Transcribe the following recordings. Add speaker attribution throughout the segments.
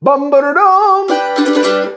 Speaker 1: Bum-ba-da-dum!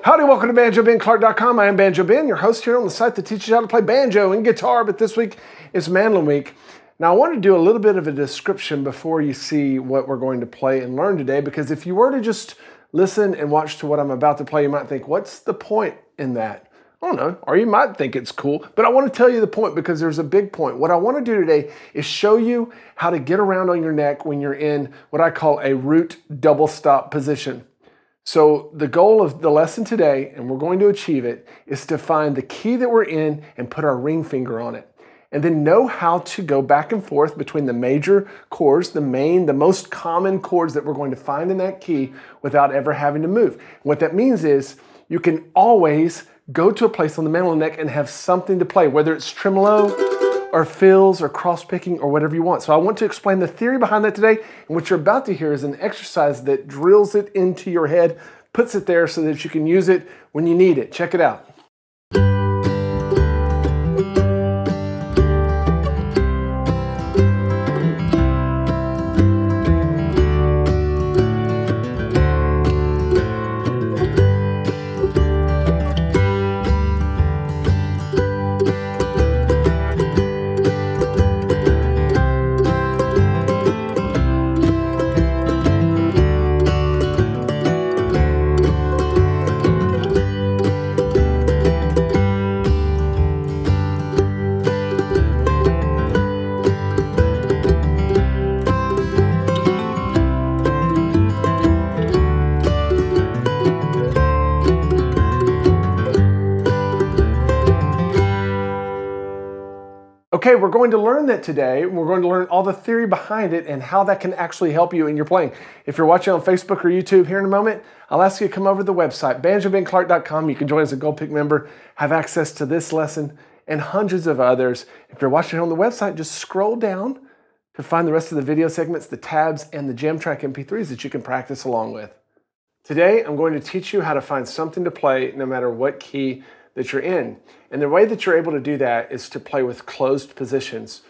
Speaker 1: Howdy, welcome to BanjoBenClark.com. I am Banjo Ben, your host here on the site that teaches you how to play banjo and guitar, but this week is Mandolin week. Now, I want to do a little bit of a description before you see what we're going to play and learn today, because if you were to just listen and watch to what I'm about to play, you might think, what's the point in that? I don't know, or you might think it's cool, but I want to tell you the point because there's a big point. What I want to do today is show you how to get around on your neck when you're in what I call a root double stop position. So the goal of the lesson today, and we're going to achieve it, is to find the key that we're in and put our ring finger on it. And then know how to go back and forth between the major chords, the most common chords that we're going to find in that key without ever having to move. What that means is you can always go to a place on the mandolin neck and have something to play, whether it's tremolo or fills or cross picking or whatever you want. So I want to explain the theory behind that today, and what you're about to hear is an exercise that drills it into your head, puts it there so that you can use it when you need it. Check it out. Okay, we're going to learn that today. We're going to learn all the theory behind it and how that can actually help you in your playing. If you're watching on Facebook or YouTube here in a moment, I'll ask you to come over to the website, BanjoBenClark.com. You can join as a Gold Pick member, have access to this lesson and hundreds of others. If you're watching on the website, just scroll down to find the rest of the video segments, the tabs, and the Jam Track MP3s that you can practice along with. Today, I'm going to teach you how to find something to play no matter what key that you're in. And the way that you're able to do that is to play with closed positions.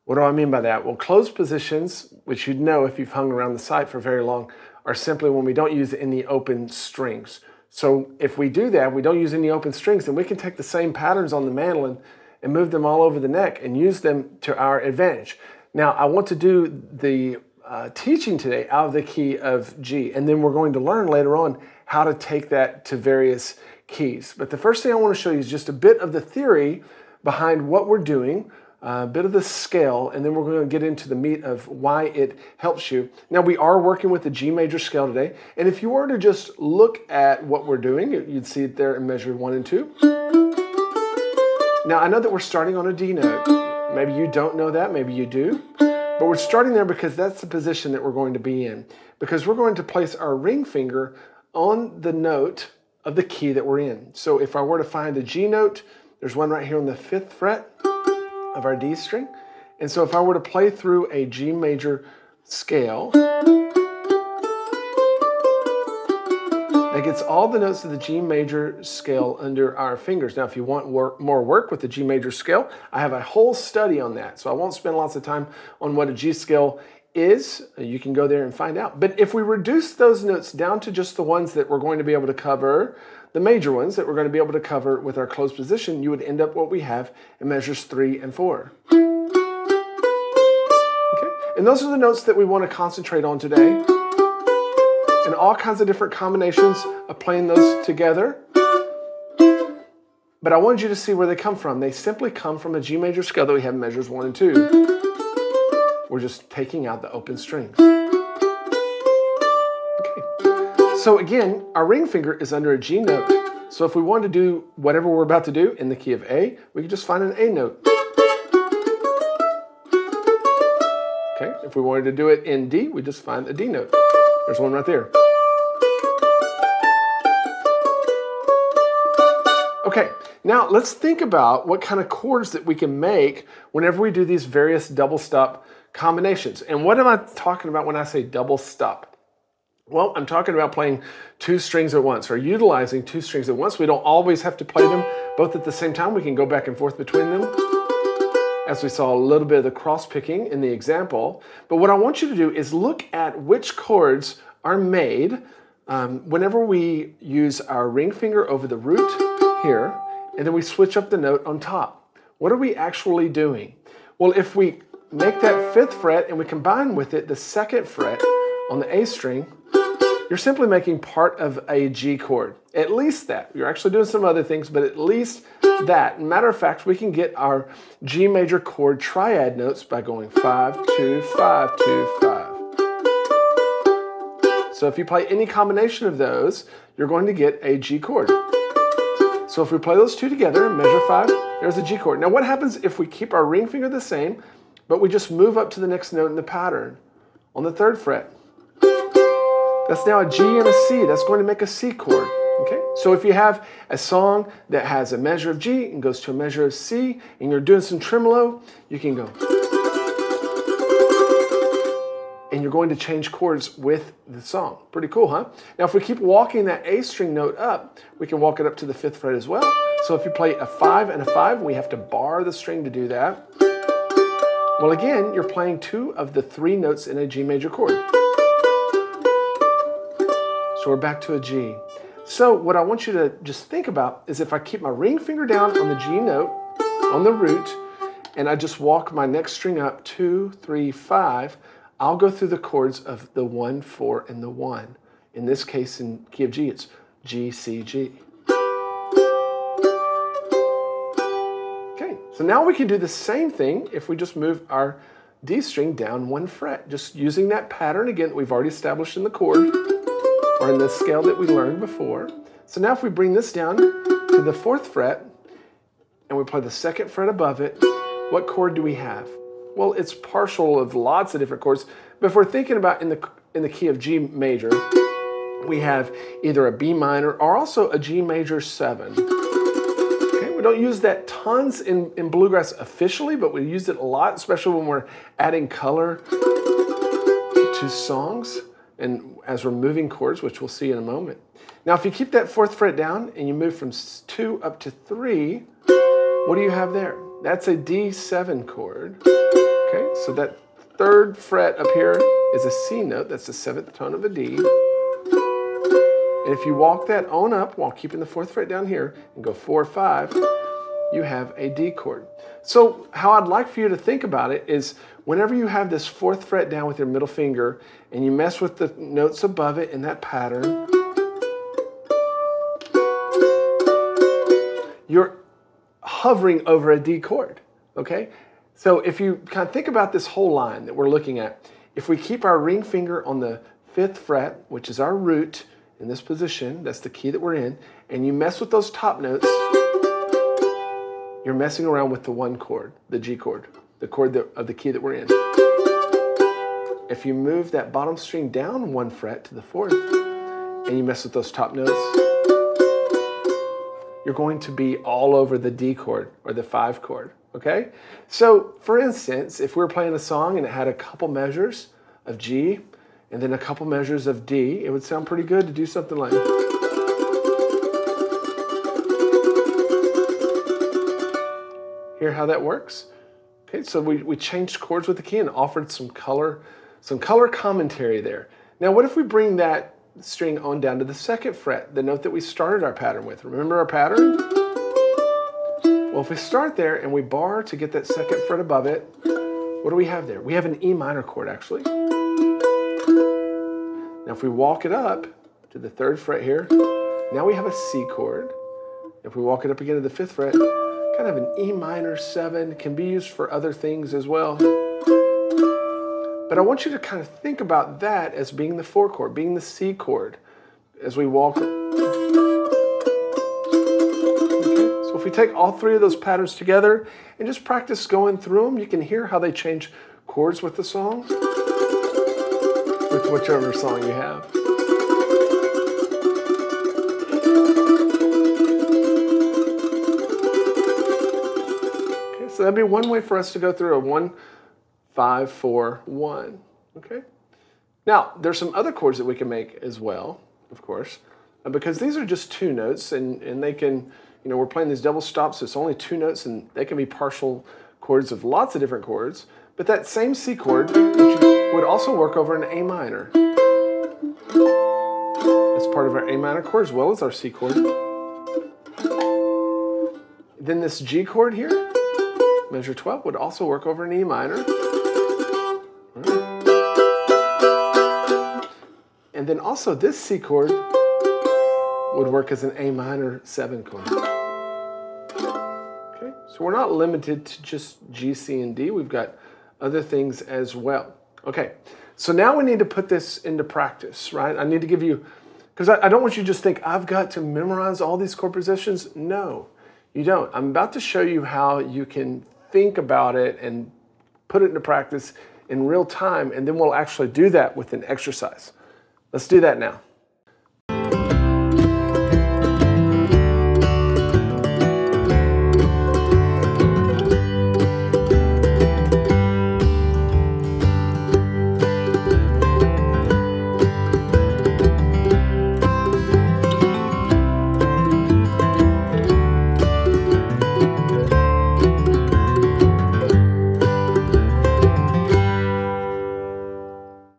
Speaker 1: What do I mean by that? Well, closed positions, which you'd know if you've hung around the site for very long, are simply when we don't use any open strings. So if we do that, we don't use any open strings, then we can take the same patterns on the mandolin and move them all over the neck and use them to our advantage. Now, I want to do the teaching today out of the key of G, and then we're going to learn later on how to take that to various keys. But the first thing I want to show you is just a bit of the theory behind what we're doing, a bit of the scale, and then we're going to get into the meat of why it helps you. Now, we are working with the G major scale today, and if you were to just look at what we're doing, you'd see it there in measure 1 and 2. Now, I know that we're starting on a D note. Maybe you don't know that, maybe you do, but we're starting there because that's the position that we're going to be in, because we're going to place our ring finger on the note of the key that we're in. So if I were to find a G note, there's one right here on the 5th fret of our D string. And so if I were to play through a G major scale, that gets all the notes of the G major scale under our fingers. Now, if you want more work with the G major scale, I have a whole study on that. So I won't spend lots of time on what a G scale is. You can go there and find out. But if we reduce those notes down to just the ones that we're going to be able to cover, the major ones that we're going to be able to cover with our closed position, you would end up what we have in measures 3 and 4. Okay? And those are the notes that we want to concentrate on today. And all kinds of different combinations of playing those together. But I wanted you to see where they come from. They simply come from a G major scale that we have in measures 1 and 2. We're just taking out the open strings. Okay. So again, our ring finger is under a G note. So if we want to do whatever we're about to do in the key of A, we can just find an A note. Okay. If we wanted to do it in D, we just find a D note. There's one right there. Okay, now let's think about what kind of chords that we can make whenever we do these various double stop combinations. And what am I talking about when I say double stop? Well, I'm talking about playing 2 strings at once, or utilizing 2 strings at once. We don't always have to play them both at the same time. We can go back and forth between them, as we saw a little bit of the cross picking in the example. But what I want you to do is look at which chords are made whenever we use our ring finger over the root here, and then we switch up the note on top, what are we actually doing? Well, if we make that 5th fret and we combine with it the 2nd fret on the A string, you're simply making part of a G chord. At least that. You're actually doing some other things, but at least that. Matter of fact, we can get our G major chord triad notes by going 5, 2, 5, 2, 5. So if you play any combination of those, you're going to get a G chord. So if we play those two together, measure 5, there's a G chord. Now what happens if we keep our ring finger the same, but we just move up to the next note in the pattern on the 3rd fret? That's now a G and a C. That's going to make a C chord. Okay? So if you have a song that has a measure of G and goes to a measure of C, and you're doing some tremolo, you can go. And you're going to change chords with the song. Pretty cool, huh? Now if we keep walking that A string note up, we can walk it up to the 5th fret as well. So if you play a 5 and a 5, we have to bar the string to do that. Well again, you're playing 2 of the 3 notes in a G major chord. So we're back to a G. So what I want you to just think about is if I keep my ring finger down on the G note, on the root, and I just walk my next string up, 2, 3, 5, I'll go through the chords of the 1, 4, and the 1. In this case, in key of G, it's G, C, G. Okay, so now we can do the same thing if we just move our D string down 1 fret, just using that pattern again that we've already established in the chord, or in the scale that we learned before. So now if we bring this down to the 4th fret, and we play the 2nd fret above it, what chord do we have? Well, it's partial of lots of different chords, but if we're thinking about in the key of G major, we have either a B minor or also a G major 7. Okay, we don't use that tons in bluegrass officially, but we use it a lot, especially when we're adding color to songs and as we're moving chords, which we'll see in a moment. Now, if you keep that 4th fret down and you move from 2 up to 3, what do you have there? That's a D7 chord. Okay, so that 3rd fret up here is a C note. That's the 7th tone of a D. And if you walk that on up while keeping the 4th fret down here and go 4, 5, you have a D chord. So how I'd like for you to think about it is whenever you have this 4th fret down with your middle finger and you mess with the notes above it in that pattern, you're hovering over a D chord, okay? So if you kind of think about this whole line that we're looking at, if we keep our ring finger on the 5th fret, which is our root in this position, that's the key that we're in, and you mess with those top notes, you're messing around with the 1 chord, the G chord, the chord of the key that we're in. If you move that bottom string down 1 fret to the 4th, and you mess with those top notes, you're going to be all over the D chord or the 5 chord, okay? So, for instance, if we were playing a song and it had a couple measures of G and then a couple measures of D, it would sound pretty good to do something like... Hear how that works? Okay, so we changed chords with the key and offered some color commentary there. Now, what if we bring that string on down to the 2nd fret, the note that we started our pattern with? Remember our pattern? Well, if we start there and we bar to get that 2nd fret above it, what do we have there? We have an E minor chord, actually. Now, if we walk it up to the 3rd fret here, now we have a C chord. If we walk it up again to the 5th fret, kind of an E minor 7, can be used for other things as well. But I want you to kind of think about that as being the 4 chord, being the C chord as we walk. Okay. So if we take all 3 of those patterns together and just practice going through them, you can hear how they change chords with the song, with whichever song you have. So that'd be one way for us to go through a 1, 5, 4, 1. Okay. Now there's some other chords that we can make as well, of course, because these are just 2 notes, and they can, you know, we're playing these double stops, so it's only 2 notes, and they can be partial chords of lots of different chords. But that same C chord would also work over an A minor. as part of our A minor chord as well as our C chord. Then this G chord here, measure 12, would also work over an E minor. And then also this C chord would work as an A minor 7 chord. Okay, so we're not limited to just G, C, and D. We've got other things as well. Okay, so now we need to put this into practice, right? I need to give you, because I don't want you to just think, I've got to memorize all these chord positions. No, you don't. I'm about to show you how you can think about it and put it into practice in real time, and then we'll actually do that with an exercise. Let's do that now.